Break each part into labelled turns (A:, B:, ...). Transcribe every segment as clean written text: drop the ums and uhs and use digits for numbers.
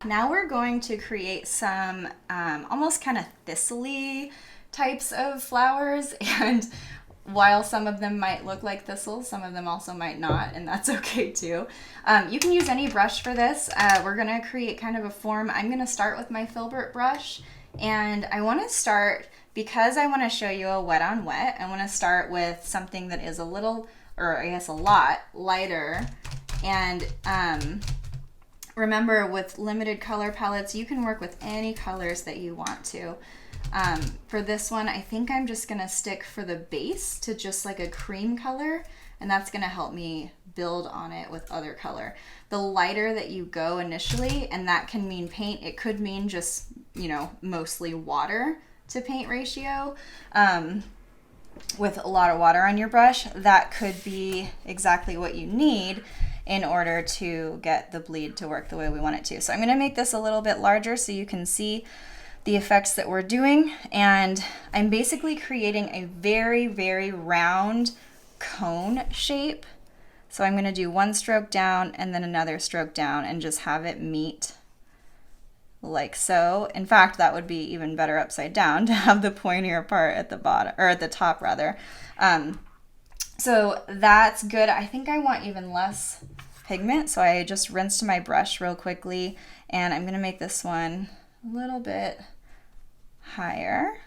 A: Now we're going to create some almost kind of thistly types of flowers, and while some of them might look like thistles, some of them also might not, and that's okay too. You can use any brush for this. We're gonna create kind of a form. I'm gonna start with my filbert brush, and I wanna start, because I wanna show you a wet on wet, I wanna start with something that is a little, or I guess a lot, lighter. And remember, with limited color palettes, you can work with any colors that you want to. For this one, I think I'm just gonna stick for the base to just like a cream color, and that's gonna help me build on it with other color. The lighter that you go initially, and that can mean paint, it could mean just, you know, mostly water to paint ratio. With a lot of water on your brush, that could be exactly what you need in order to get the bleed to work the way we want it to. So I'm gonna make this a little bit larger so you can see the effects that we're doing. And I'm basically creating a very, very round cone shape. So I'm gonna do one stroke down and then another stroke down and just have it meet like so. In fact, that would be even better upside down, to have the pointier part at the bottom, or at the top rather. So that's good. I think I want even less pigment, so I just rinsed my brush real quickly, and I'm gonna make this one a little bit higher.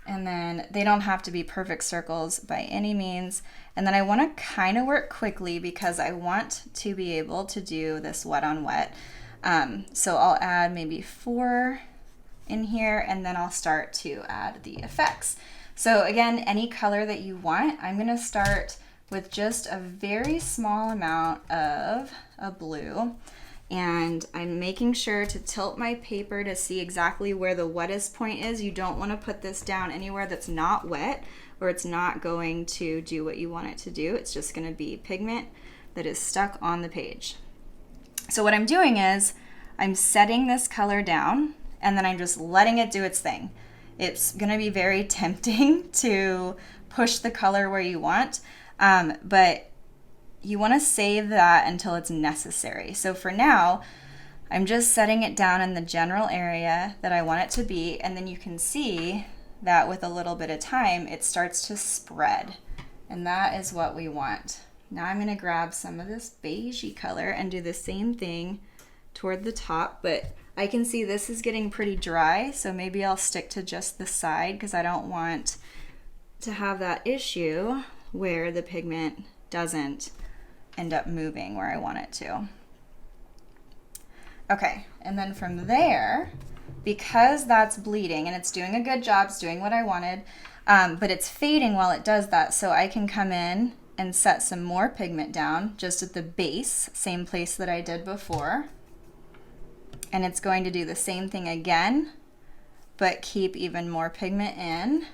A: And then they don't have to be perfect circles by any means. And then I want to kind of work quickly because I want to be able to do this wet on wet. So I'll add maybe 4 in here, and then I'll start to add the effects. So again, any color that you want. I'm gonna start with just a very small amount of a blue, and I'm making sure to tilt my paper to see exactly where the wettest point is. You don't want to put this down anywhere that's not wet, or it's not going to do what you want it to do. It's just going to be pigment that is stuck on the page. So what I'm doing is I'm setting this color down, and then I'm just letting it do its thing. It's going to be very tempting to push the color where you want, but you want to save that until it's necessary. So for now, I'm just setting it down in the general area that I want it to be, and then you can see that with a little bit of time, it starts to spread, and that is what we want. Now I'm going to grab some of this beigey color and do the same thing toward the top, but I can see this is getting pretty dry, so maybe I'll stick to just the side because I don't want to have that issue where the pigment doesn't end up moving where I want it to. Okay, and then from there, because that's bleeding and it's doing a good job, it's doing what I wanted, but it's fading while it does that, so I can come in and set some more pigment down just at the base, same place that I did before. And it's going to do the same thing again, but keep even more pigment in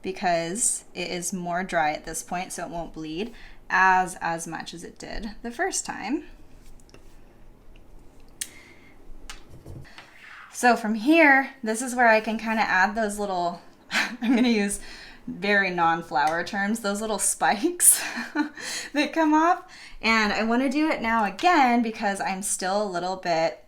A: because it is more dry at this point, so it won't bleed as much as it did the first time. So from here, this is where I can kind of add those little, I'm gonna use very non-flower terms, those little spikes that come off. And I want to do it now again because I'm still a little bit,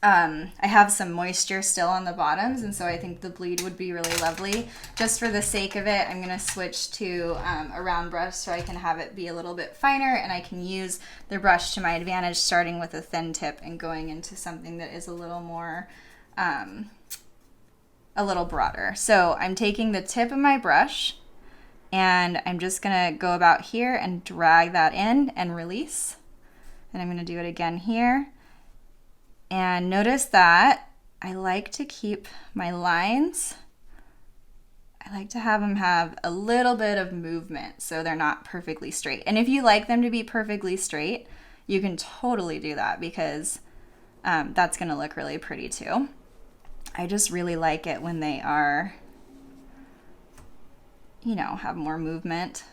A: I have some moisture still on the bottoms, and so I think the bleed would be really lovely. Just for the sake of it, I'm going to switch to a round brush so I can have it be a little bit finer, and I can use the brush to my advantage, starting with a thin tip and going into something that is a little more, a little broader. So I'm taking the tip of my brush, and I'm just going to go about here and drag that in and release. And I'm going to do it again here. And notice that I like to keep my lines, I like to have them have a little bit of movement so they're not perfectly straight. And if you like them to be perfectly straight, you can totally do that because that's going to look really pretty too. I just really like it when they are, you know, have more movement.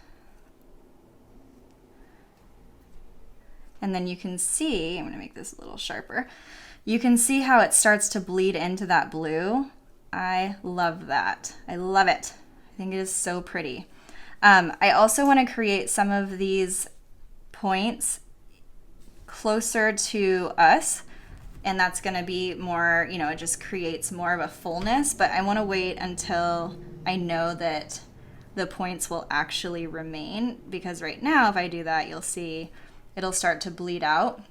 A: And then you can see, I'm going to make this a little sharper. You can see how it starts to bleed into that blue. I love that. I love it. I think it is so pretty. I also want to create some of these points closer to us, and that's going to be more, you know, it just creates more of a fullness, but I want to wait until I know that the points will actually remain, because right now if I do that, you'll see it'll start to bleed out.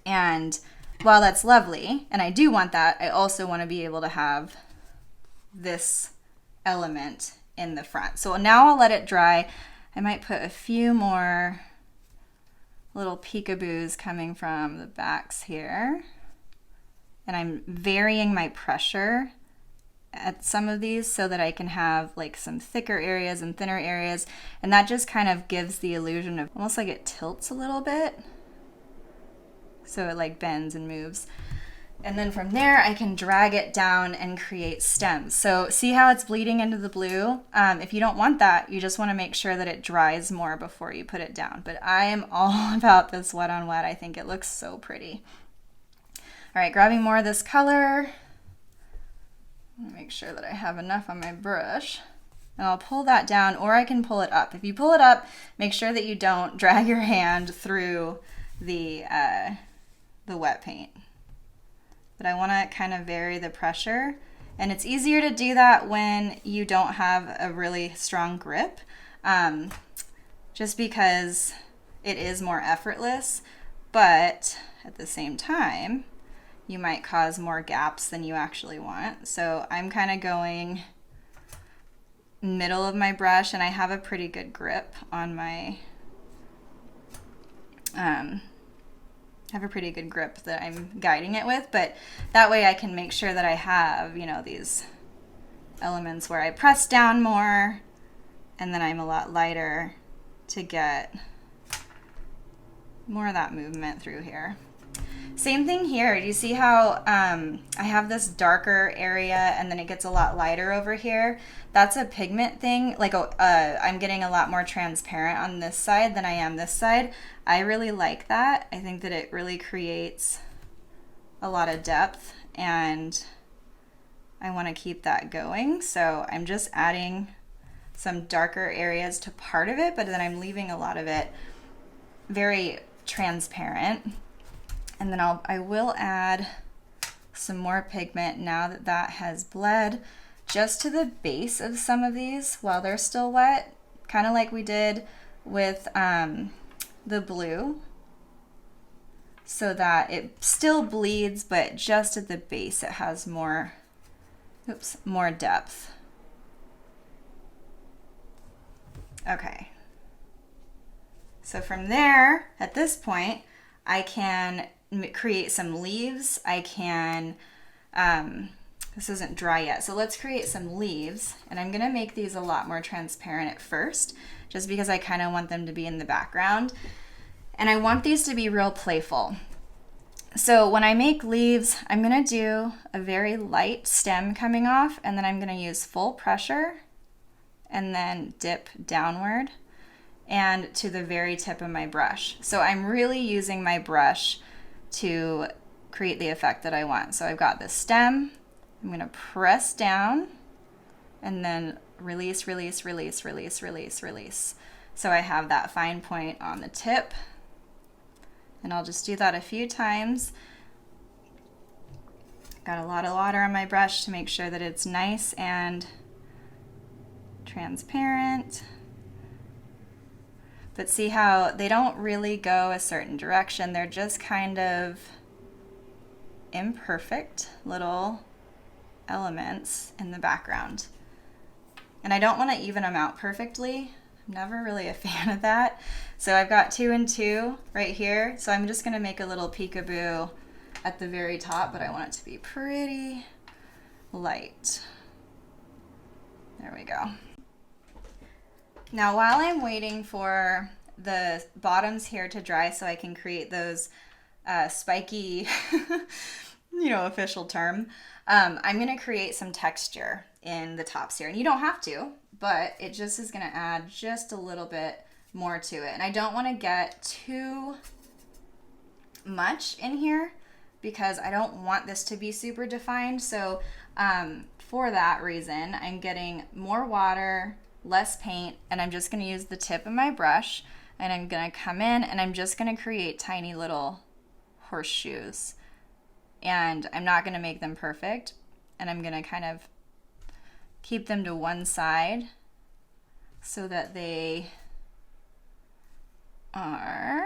A: And while that's lovely, and I do want that, I also want to be able to have this element in the front. So now I'll let it dry. I might put a few more little peekaboos coming from the backs here. And I'm varying my pressure at some of these so that I can have like some thicker areas and thinner areas. And that just kind of gives the illusion of almost like it tilts a little bit. So it like bends and moves. And then from there, I can drag it down and create stems. So see how it's bleeding into the blue? If you don't want that, you just want to make sure that it dries more before you put it down. But I am all about this wet on wet. I think it looks so pretty. All right, grabbing more of this color. Make sure that I have enough on my brush. And I'll pull that down, or I can pull it up. If you pull it up, make sure that you don't drag your hand through the wet paint. But I want to kind of vary the pressure, and it's easier to do that when you don't have a really strong grip, just because it is more effortless, but at the same time you might cause more gaps than you actually want. So I'm kind of going middle of my brush, and I have a pretty good grip on my have a pretty good grip that I'm guiding it with, but that way I can make sure that I have, you know, these elements where I press down more, and then I'm a lot lighter to get more of that movement through here. Same thing here. Do you see how I have this darker area and then it gets a lot lighter over here? That's a pigment thing. Like I'm getting a lot more transparent on this side than I am this side. I really like that. I think that it really creates a lot of depth, and I want to keep that going. So I'm just adding some darker areas to part of it, but then I'm leaving a lot of it very transparent. And then I will add some more pigment now that that has bled, just to the base of some of these while they're still wet, kind of like we did with the blue, so that it still bleeds, but just at the base it has more, more depth. Okay. So from there, at this point, I can create some leaves. I can, this isn't dry yet, so let's create some leaves, and I'm gonna make these a lot more transparent at first, just because I kind of want them to be in the background, and I want these to be real playful. So when I make leaves, I'm gonna do a very light stem coming off, and then I'm gonna use full pressure, and then dip downward and to the very tip of my brush. So I'm really using my brush to create the effect that I want. So I've got the stem, I'm gonna press down, and then release, release, release, release, release, release. So I have that fine point on the tip, and I'll just do that a few times. Got a lot of water on my brush to make sure that it's nice and transparent. But see how they don't really go a certain direction. They're just kind of imperfect little elements in the background. And I don't want to even them out perfectly. I'm never really a fan of that. So I've got 2 and 2 right here. So I'm just going to make a little peekaboo at the very top, but I want it to be pretty light. There we go. Now while I'm waiting for the bottoms here to dry so I can create those spiky, you know, official term, I'm going to create some texture in the tops here. And you don't have to, but it just is going to add just a little bit more to it. And I don't want to get too much in here because I don't want this to be super defined. So for that reason, I'm getting more water, less paint, and I'm just going to use the tip of my brush. and I'm gonna come in and I'm just gonna create tiny little horseshoes. And I'm not gonna make them perfect, and I'm gonna kind of keep them to one side so that they are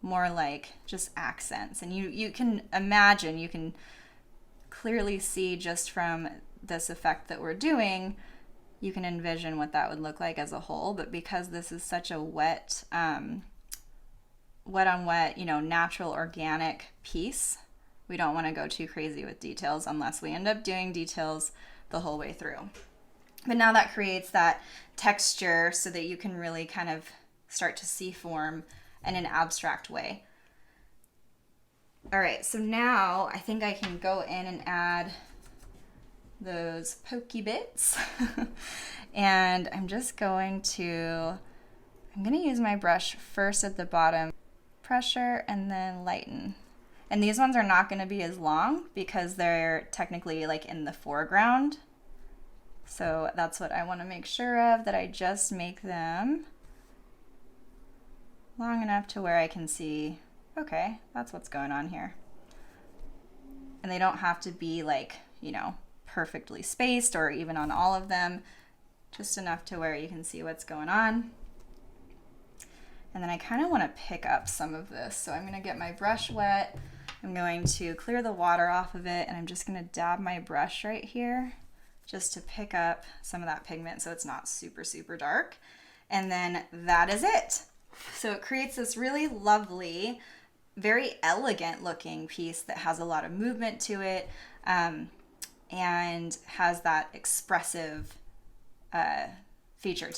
A: more like just accents. And you can imagine, you can clearly see just from this effect that we're doing, you can envision what that would look like as a whole. But because this is such a wet on wet, natural organic piece, we don't want to go too crazy with details unless we end up doing details the whole way through. But now that creates that texture so that you can really kind of start to see form in an abstract way. All right, so now I think I can go in and add those pokey bits. And I'm going to use my brush first at the bottom, pressure, and then lighten. And these ones are not going to be as long because they're technically like in the foreground. So that's what I want to make sure of, that I just make them long enough to where I can see, okay, that's what's going on here. And they don't have to be like, perfectly spaced or even on all of them, just enough to where you can see what's going on. And then I kind of want to pick up some of this. So I'm going to get my brush wet. I'm going to clear the water off of it, and I'm just going to dab my brush right here just to pick up some of that pigment so it's not super, super dark. And then that is it. So it creates this really lovely, very elegant looking piece that has a lot of movement to it, and has that expressive feature to it.